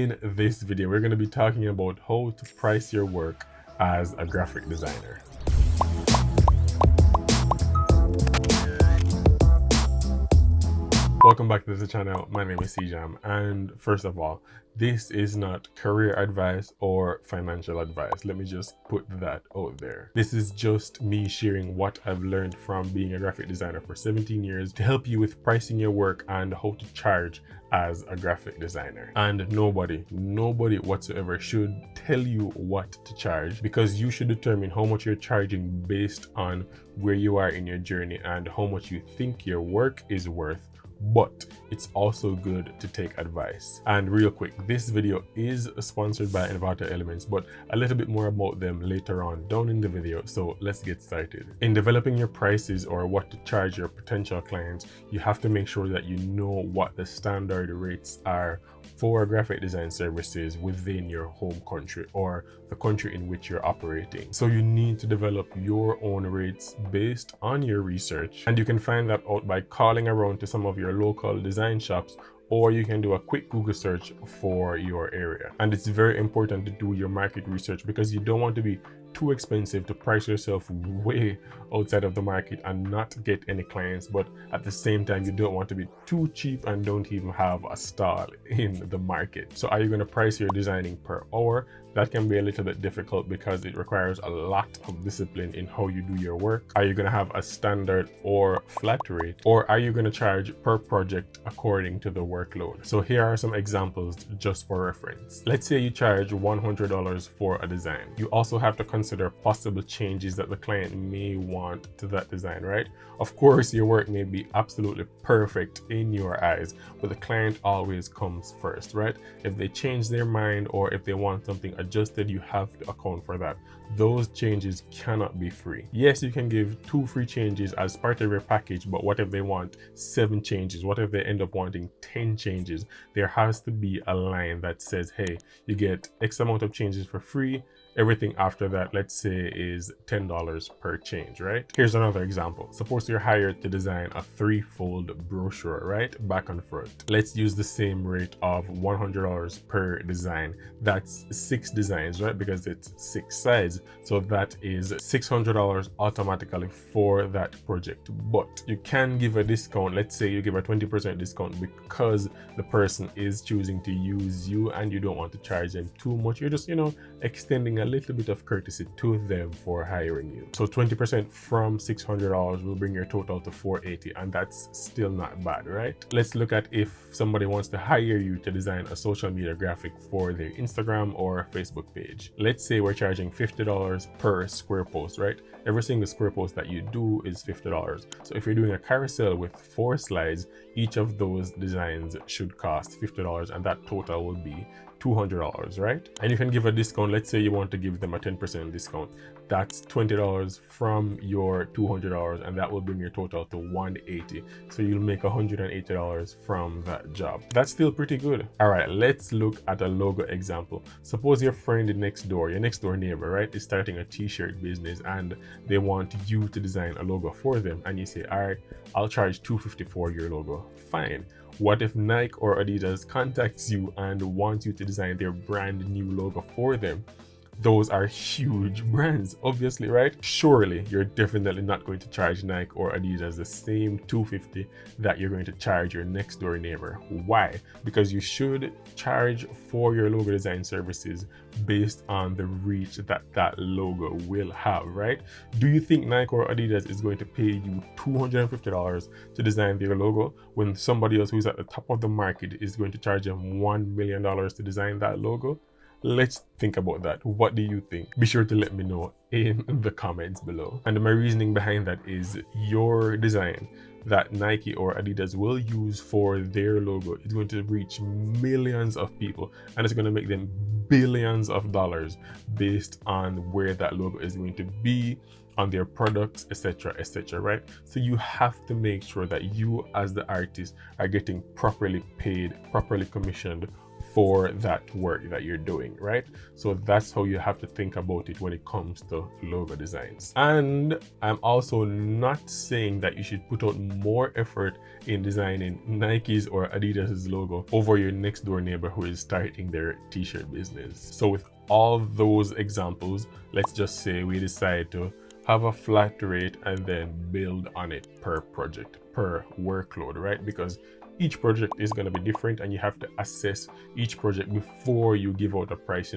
In this video, we're going to be talking about how to price your work as a graphic designer. Welcome back to the channel. My name is Cjam, and first of all, this is not career advice or financial advice. Let me just put that out there. This is just me sharing what I've learned from being a graphic designer for 17 years to help you with pricing your work and how to charge as a graphic designer. And nobody whatsoever should tell you what to charge, because you should determine how much you're charging based on where you are in your journey and how much you think your work is worth. But it's also good to take advice. And real quick, this video is sponsored by Envato Elements, but a little bit more about them later on down in the video, so let's get started. In developing your prices or what to charge your potential clients, you have to make sure that you know what the standard rates are for graphic design services within your home country or the country in which you're operating. So you need to develop your own rates based on your research, and you can find that out by calling around to some of your local design shops, or you can do a quick Google search for your area. And it's very important to do your market research, because you don't want to be too expensive to price yourself way outside of the market and not get any clients, but at the same time you don't want to be too cheap and don't even have a stall in the market. So are you going to price your designing per hour? That can be a little bit difficult because it requires a lot of discipline in how you do your work. Are you going to have a standard or flat rate, or are you going to charge per project according to the workload? So here are some examples just for reference. Let's say you charge $100 for a design. You also have to consider possible changes that the client may want to that design, right? Of course, your work may be absolutely perfect in your eyes, but the client always comes first, right? If they change their mind or if they want something adjusted, you have to account for that. Those changes cannot be free. Yes, you can give 2 free changes as part of your package, but what if they want 7 changes? What if they end up wanting 10 changes? There has to be a line that says, hey, you get X amount of changes for free. Everything after that, let's say, is $10 per change, right? Here's another example. Suppose you're hired to design a 3-fold brochure, right? Back and front. Let's use the same rate of $100 per design. That's 6 designs, right? Because it's 6 sides. So that is $600 automatically for that project. But you can give a discount. Let's say you give a 20% discount because the person is choosing to use you and you don't want to charge them too much. You're just, extending a little bit of courtesy to them for hiring you. So 20% from $600 will bring your total to $480, and that's still not bad, right? Let's look at if somebody wants to hire you to design a social media graphic for their Instagram or Facebook page. Let's say we're charging $50 per square post, right? Every single square post that you do is $50. So if you're doing a carousel with 4 slides, each of those designs should cost $50, and that total will be $200, right? And you can give a discount. Let's say you want to give them a 10% discount. That's $20 from your $200, and that will bring your total to $180. So you'll make $180 from that job. That's still pretty good. All right, let's look at a logo example. Suppose your friend next door, your next door neighbor, right, is starting a t-shirt business and they want you to design a logo for them. And you say, all right, I'll charge $250 for your logo. Fine. What if Nike or Adidas contacts you and wants you to design their brand new logo for them? Those are huge brands, obviously, right? Surely you're definitely not going to charge Nike or Adidas the same $250 that you're going to charge your next door neighbor. Why? Because you should charge for your logo design services based on the reach that that logo will have, right? Do you think Nike or Adidas is going to pay you $250 to design their logo when somebody else who's at the top of the market is going to charge them $1 million to design that logo? Let's think about that. What do you think? Be sure to let me know in the comments below. And my reasoning behind that is your design that Nike or Adidas will use for their logo is going to reach millions of people, and it's going to make them billions of dollars based on where that logo is going to be on their products, etc., right? So you have to make sure that you as the artist are getting properly paid, properly commissioned for that work that you're doing, right? So that's how you have to think about it when it comes to logo designs. And I'm also not saying that you should put out more effort in designing Nike's or Adidas's logo over your next door neighbor who is starting their t-shirt business. So with all those examples, let's just say we decide to have a flat rate and then build on it per project, per workload, right? Because each project is going to be different and you have to assess each project before you give out a price.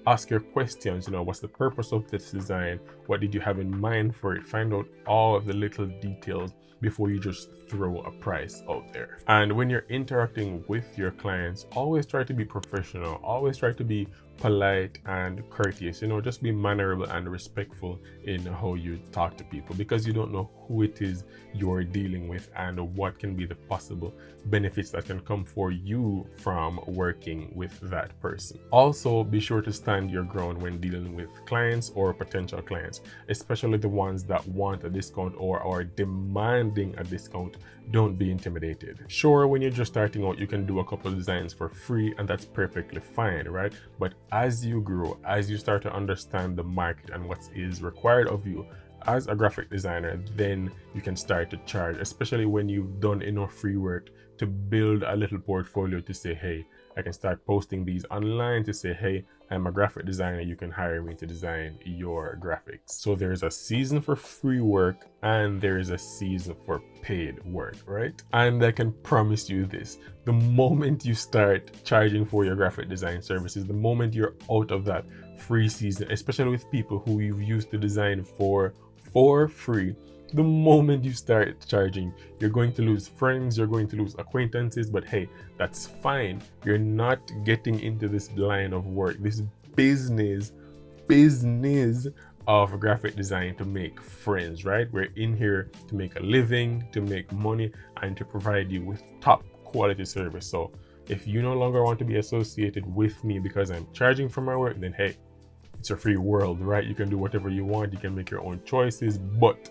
Ask your questions, what's the purpose of this design? What did you have in mind for it? Find out all of the little details before you just throw a price out there. And when you're interacting with your clients, always try to be professional, always try to be polite and courteous, just be mannerable and respectful in how you talk to people, because you don't know who it is you're dealing with and what can be the possible benefits that can come for you from working with that person. Also, be sure to stand your ground when dealing with clients or potential clients, especially the ones that want a discount or are demanding a discount. Don't be intimidated. Sure, when you're just starting out, you can do a couple of designs for free and that's perfectly fine, right? But as you grow, as you start to understand the market and what is required of you as a graphic designer, then you can start to charge, especially when you've done enough free work to build a little portfolio to say, hey, I can start posting these online to say, hey, I'm a graphic designer, you can hire me to design your graphics. So there's a season for free work and there is a season for paid work, right? And I can promise you this, the moment you start charging for your graphic design services, the moment you're out of that free season, especially with people who you've used to design for free, the moment you start charging, you're going to lose friends, you're going to lose acquaintances, but hey, that's fine. You're not getting into this line of work, this business of graphic design to make friends, right? We're in here to make a living, to make money, and to provide you with top quality service. So if you no longer want to be associated with me because I'm charging for my work, then hey, it's a free world, right? You can do whatever you want, you can make your own choices, but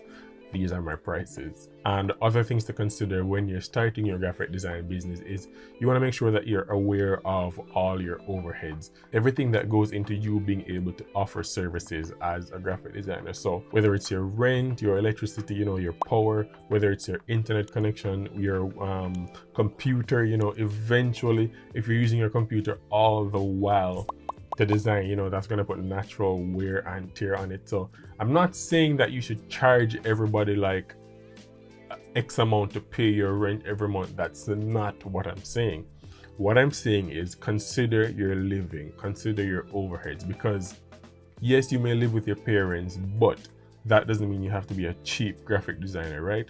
these are my prices. And other things to consider when you're starting your graphic design business is you want to make sure that you're aware of all your overheads, everything that goes into you being able to offer services as a graphic designer. So whether it's your rent, your electricity, your power, whether it's your internet connection, your computer, eventually if you're using your computer all the while to design, that's going to put natural wear and tear on it. So I'm not saying that you should charge everybody like X amount to pay your rent every month. That's not what I'm saying. What I'm saying is consider your living, consider your overheads, because yes, you may live with your parents, but that doesn't mean you have to be a cheap graphic designer, right?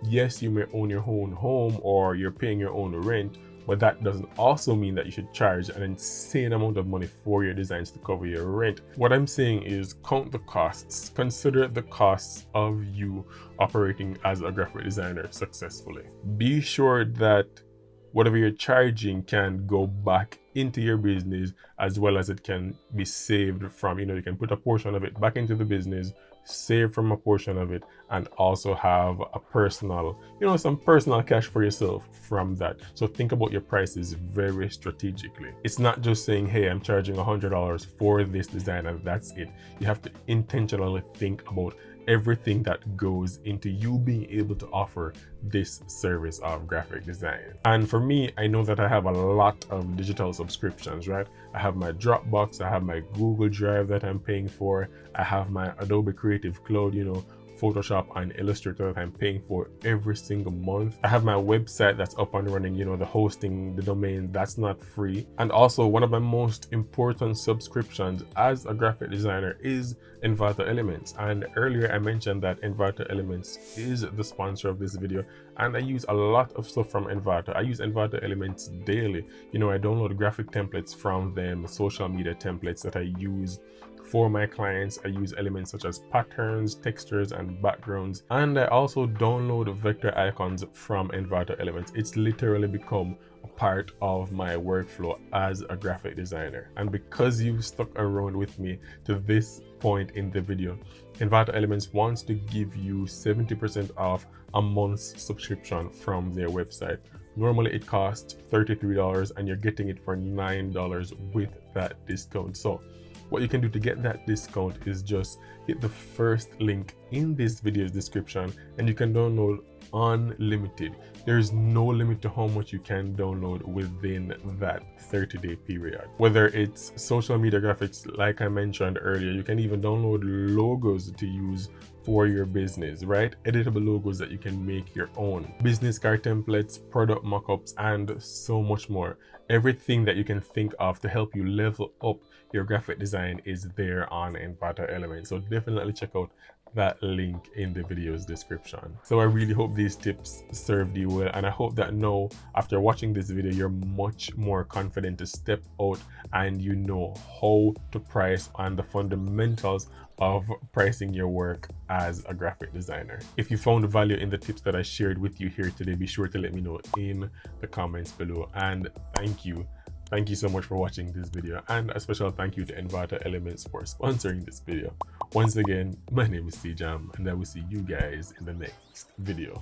Yes, you may own your own home or you're paying your own rent, but that doesn't also mean that you should charge an insane amount of money for your designs to cover your rent. What I'm saying is count the costs. Consider the costs of you operating as a graphic designer successfully. Be sure that whatever you're charging can go back into your business, as well as it can be saved from, you can put a portion of it back into the business, save from a portion of it, and also have a personal, some personal cash for yourself from that. So think about your prices very strategically. It's not just saying, hey, I'm charging $100 for this design and that's it. You have to intentionally think about everything that goes into you being able to offer this service of graphic design. And for me, I know that I have a lot of digital subscriptions, right? I have my Dropbox, I have my Google Drive that I'm paying for, I have my Adobe Creative Cloud, Photoshop and Illustrator that I'm paying for every single month. I have my website that's up and running, the hosting, the domain, that's not free. And also one of my most important subscriptions as a graphic designer is Envato Elements. And earlier I mentioned that Envato Elements is the sponsor of this video, and I use a lot of stuff from Envato. I use Envato Elements daily. I download graphic templates from them, social media templates that I use for my clients. I use elements such as patterns, textures, and backgrounds. And I also download vector icons from Envato Elements. It's literally become a part of my workflow as a graphic designer. And because you've stuck around with me to this point in the video, Envato Elements wants to give you 70% off a month's subscription from their website Normally it costs $33 and you're getting it for $9 with that discount. So what you can do to get that discount is just hit the first link in this video's description and you can download unlimited. There's no limit to how much you can download within that 30-day period. Whether it's social media graphics, like I mentioned earlier, you can even download logos to use for your business, right? Editable logos that you can make your own, business card templates, product mockups, and so much more. Everything that you can think of to help you level up your graphic design is there on Envato Elements. So definitely check out that link in the video's description. So I really hope these tips served you well, and I hope that now after watching this video you're much more confident to step out and you know how to price and the fundamentals of pricing your work as a graphic designer. If you found value in the tips that I shared with you here today, be sure to let me know in the comments below. And thank you so much for watching this video, and a special thank you to Envato Elements for sponsoring this video. Once again, my name is Cjam, and I will see you guys in the next video.